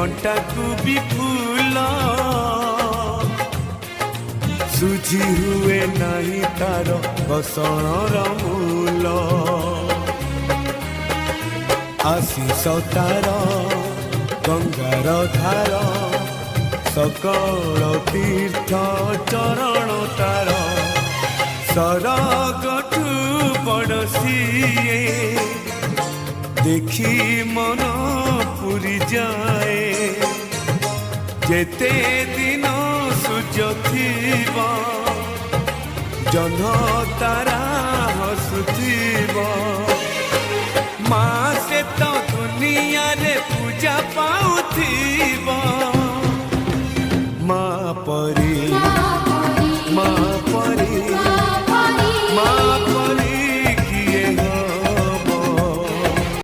कंटा को भी फूल सुझी हुए नहीं तार बसणर मूल आशीष तार गंगार धार सकल तीर्थ चरण तार सरगठू पड़ोसी देखी मन पूरी जाए जेते दिन सूर्य थीब जह्न तारा हसुथीब माँ से तो दुनिया रे पूजा पाउथीब।